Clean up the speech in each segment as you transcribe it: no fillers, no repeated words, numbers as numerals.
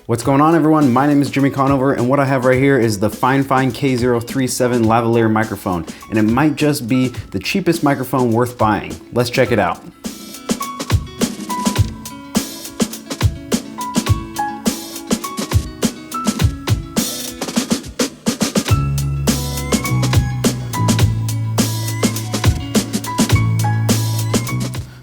What's going on, everyone? My name is Jimmy Conover, and what I have right here is the Fifine K037 Lav microphone, and it might just be the cheapest microphone worth buying. Let's check it out.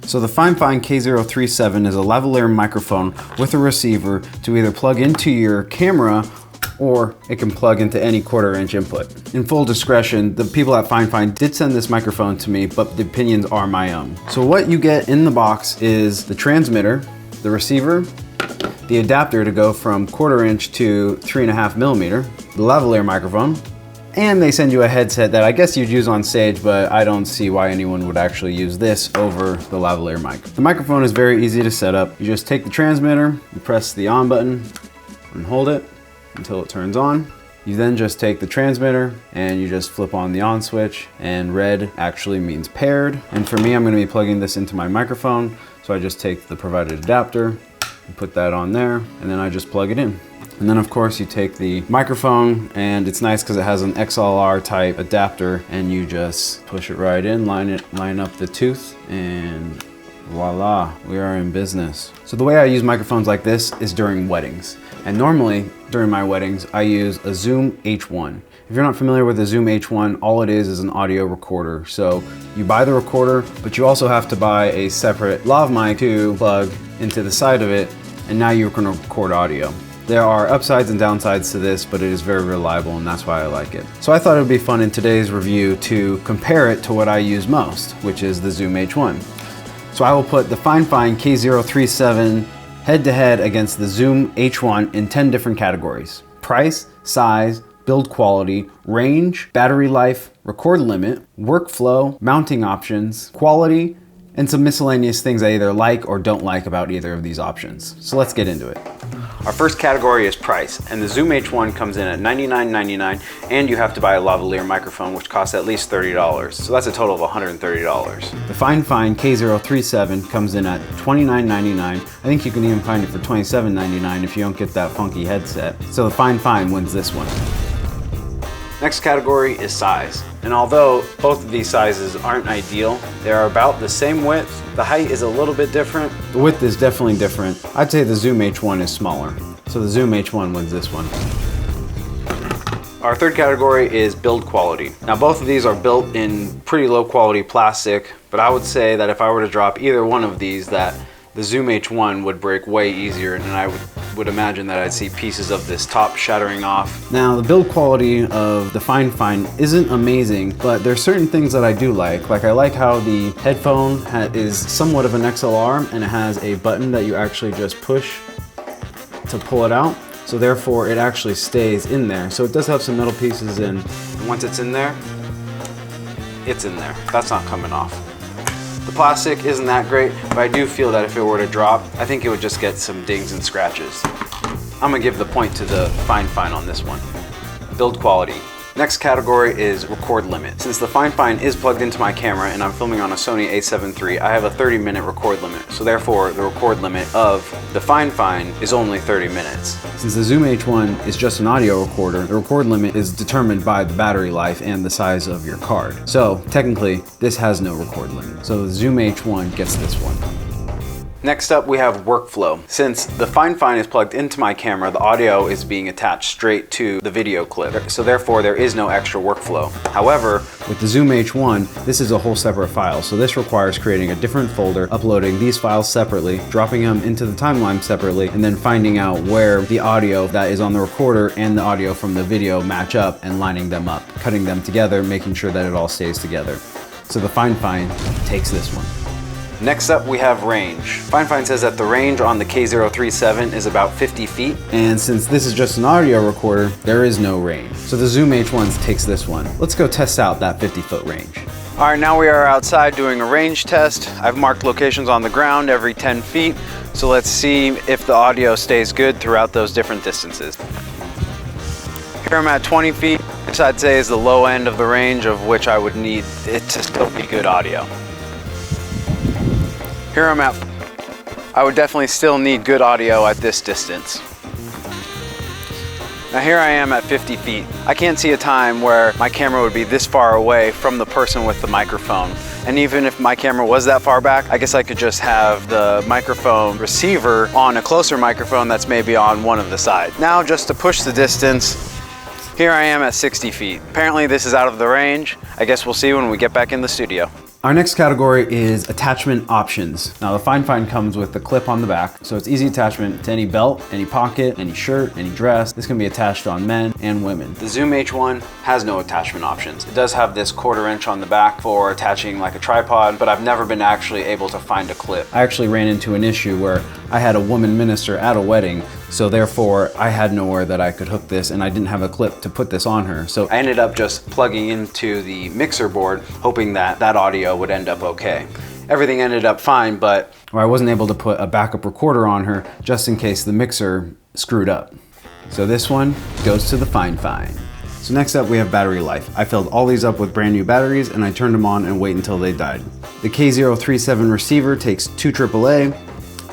So the Fifine K037 is a lavalier microphone with a receiver to either plug into your camera or it can plug into any 1/4-inch input. In full discretion, the people at Fifine did send this microphone to me, but the opinions are my own. So what you get in the box is the transmitter, the receiver, the adapter to go from 1/4-inch to 3.5 millimeter, the lavalier microphone, and they send you a headset that I guess you'd use on stage, but I don't see why anyone would actually use this over the lavalier mic. The microphone is very easy to set up. You just take the transmitter, you press the on button and hold it until it turns on. You then just take the transmitter and you just flip on the on switch, and red actually means paired. And for me, I'm gonna be plugging this into my microphone. So I just take the provided adapter and put that on there, and then I just plug it in. And then of course you take the microphone, and it's nice because it has an XLR type adapter, and you just push it right in, line up the tooth, and voila, we are in business. So the way I use microphones like this is during weddings. And normally during my weddings, I use a Zoom H1. If you're not familiar with the Zoom H1, all it is an audio recorder. So you buy the recorder, but you also have to buy a separate lav mic to plug into the side of it, and now you're gonna record audio. There are upsides and downsides to this, but it is very reliable, and that's why I like it. So I thought it would be fun in today's review to compare it to what I use most, which is the Zoom H1. So I will put the Fifine K037 head-to-head against the Zoom H1 in 10 different categories: price, size, build quality, range, battery life, record limit, workflow, mounting options, quality, and some miscellaneous things I either like or don't like about either of these options. So let's get into it. Our first category is price, and the Zoom H1 comes in at $99.99, and you have to buy a lavalier microphone, which costs at least $30. So that's a total of $130. The Fifine K037 comes in at $29.99. I think you can even find it for $27.99 if you don't get that funky headset. So the Fifine wins this one. Next category is size. And although both of these sizes aren't ideal, they are about the same width. The height is a little bit different. The width is definitely different. I'd say the Zoom H1 is smaller. So the Zoom H1 wins this one. Our third category is build quality. Now both of these are built in pretty low quality plastic, but I would say that if I were to drop either one of these, that the Zoom H1 would break way easier, and I would imagine that I'd see pieces of this top shattering off. Now, the build quality of the Fifine isn't amazing, but there's certain things that I do like. Like I like how the headphone is somewhat of an XLR, and it has a button that you actually just push to pull it out. So therefore, it actually stays in there. So it does have some metal pieces in. And once it's in there, it's in there. That's not coming off. The plastic isn't that great, but I do feel that if it were to drop, I think it would just get some dings and scratches. I'm gonna give the point to the Fifine on this one. Build quality. Next category is record limit. Since the Fifine is plugged into my camera and I'm filming on a Sony a7 III, I have a 30-minute record limit. So therefore, the record limit of the Fifine is only 30 minutes. Since the Zoom H1 is just an audio recorder, the record limit is determined by the battery life and the size of your card. So technically, this has no record limit. So the Zoom H1 gets this one. Next up, we have workflow. Since the Fifine is plugged into my camera, the audio is being attached straight to the video clip. So therefore, there is no extra workflow. However, with the Zoom H1, this is a whole separate file. So this requires creating a different folder, uploading these files separately, dropping them into the timeline separately, and then finding out where the audio that is on the recorder and the audio from the video match up and lining them up, cutting them together, making sure that it all stays together. So the Fifine takes this one. Next up, we have range. Fifine says that the range on the K037 is about 50 feet. And since this is just an audio recorder, there is no range. So the Zoom H1 takes this one. Let's go test out that 50-foot range. All right, now we are outside doing a range test. I've marked locations on the ground every 10 feet. So let's see if the audio stays good throughout those different distances. Here I'm at 20 feet, which I'd say is the low end of the range of which I would need it to still be good audio. Here I'm at, I would definitely still need good audio at this distance. Now here I am at 50 feet. I can't see a time where my camera would be this far away from the person with the microphone. And even if my camera was that far back, I guess I could just have the microphone receiver on a closer microphone that's maybe on one of the sides. Now just to push the distance, here I am at 60 feet. Apparently this is out of the range. I guess we'll see when we get back in the studio. Our next category is attachment options. Now the Fifine comes with the clip on the back, so it's easy attachment to any belt, any pocket, any shirt, any dress. This can be attached on men and women. The Zoom H1 has no attachment options. It does have this 1/4 inch on the back for attaching like a tripod, but I've never been actually able to find a clip. I actually ran into an issue where I had a woman minister at a wedding, so therefore I had nowhere that I could hook this and I didn't have a clip to put this on her. So I ended up just plugging into the mixer board, hoping that that audio would end up okay. Everything ended up fine, but I wasn't able to put a backup recorder on her just in case the mixer screwed up. So this one goes to the Fifine. So next up we have battery life. I filled all these up with brand new batteries and I turned them on and wait until they died. The K037 receiver takes 2 AAA,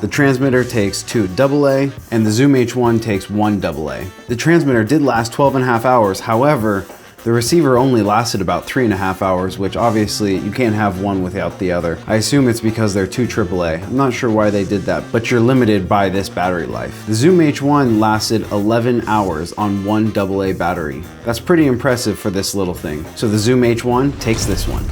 the transmitter takes 2 AA, and the Zoom H1 takes 1 AA. The transmitter did last 12.5 hours, however, the receiver only lasted about 3.5 hours, which obviously you can't have one without the other. I assume it's because they're 2 AAA. I'm not sure why they did that, but you're limited by this battery life. The Zoom H1 lasted 11 hours on 1 AA battery. That's pretty impressive for this little thing. So the Zoom H1 takes this one.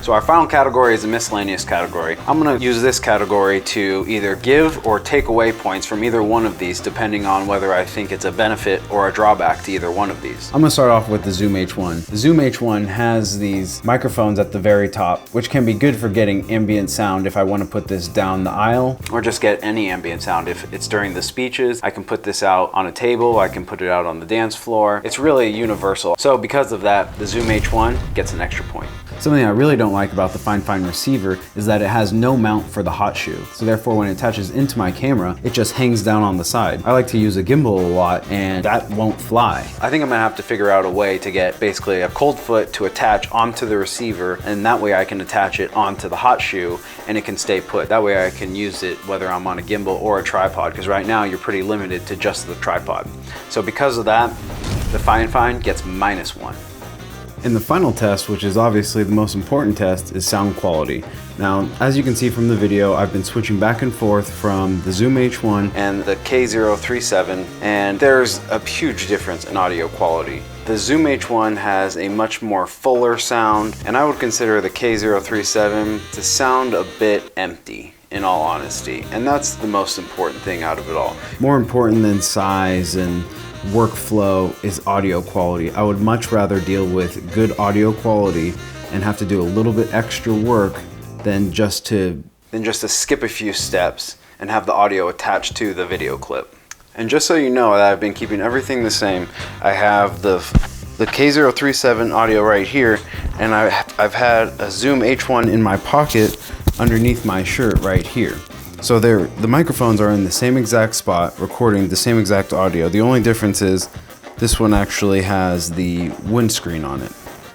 So our final category is the miscellaneous category. I'm gonna use this category to either give or take away points from either one of these, depending on whether I think it's a benefit or a drawback to either one of these. I'm gonna start off with the Zoom H1. The Zoom H1 has these microphones at the very top, which can be good for getting ambient sound if I wanna put this down the aisle, or just get any ambient sound. If it's during the speeches, I can put this out on a table, I can put it out on the dance floor. It's really universal. So because of that, the Zoom H1 gets an extra point. Something I really don't like about the Fifine receiver is that it has no mount for the hot shoe. So therefore when it attaches into my camera, it just hangs down on the side. I like to use a gimbal a lot and that won't fly. I think I'm gonna have to figure out a way to get basically a cold foot to attach onto the receiver, and that way I can attach it onto the hot shoe and it can stay put. That way I can use it whether I'm on a gimbal or a tripod, because right now you're pretty limited to just the tripod. So because of that, the Fifine gets -1. And the final test, which is obviously the most important test, is sound quality. Now, as you can see from the video, I've been switching back and forth from the Zoom H1 and the K037, and there's a huge difference in audio quality. The Zoom H1 has a much more fuller sound, and I would consider the K037 to sound a bit empty, in all honesty. And that's the most important thing out of it all. More important than size and workflow is audio quality. I would much rather deal with good audio quality and have to do a little bit extra work than just to skip a few steps and have the audio attached to the video clip. And just so you know that I've been keeping everything the same, I have the K037 audio right here, and I've had a Zoom H1 in my pocket underneath my shirt right here. So the microphones are in the same exact spot, recording the same exact audio. The only difference is this one actually has the windscreen on it.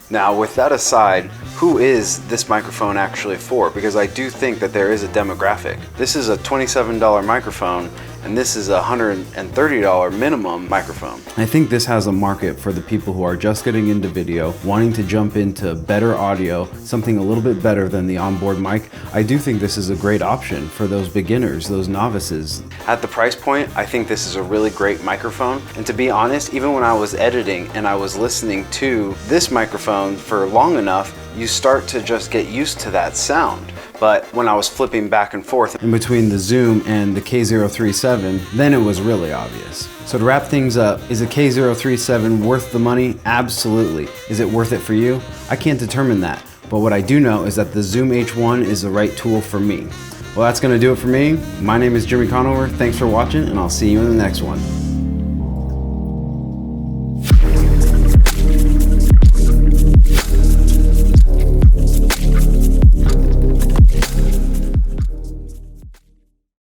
Now, with that aside, who is this microphone actually for? Because I do think that there is a demographic. This is a $27 microphone, and this is a $130 minimum microphone. I think this has a market for the people who are just getting into video, wanting to jump into better audio, something a little bit better than the onboard mic. I do think this is a great option for those beginners, those novices. At the price point, I think this is a really great microphone. And to be honest, even when I was editing and I was listening to this microphone for long enough, you start to just get used to that sound. But when I was flipping back and forth in between the Zoom and the K037, then it was really obvious. So to wrap things up, is a K037 worth the money? Absolutely. Is it worth it for you? I can't determine that. But what I do know is that the Zoom H1 is the right tool for me. Well, that's gonna do it for me. My name is Jimmy Conover. Thanks for watching, and I'll see you in the next one.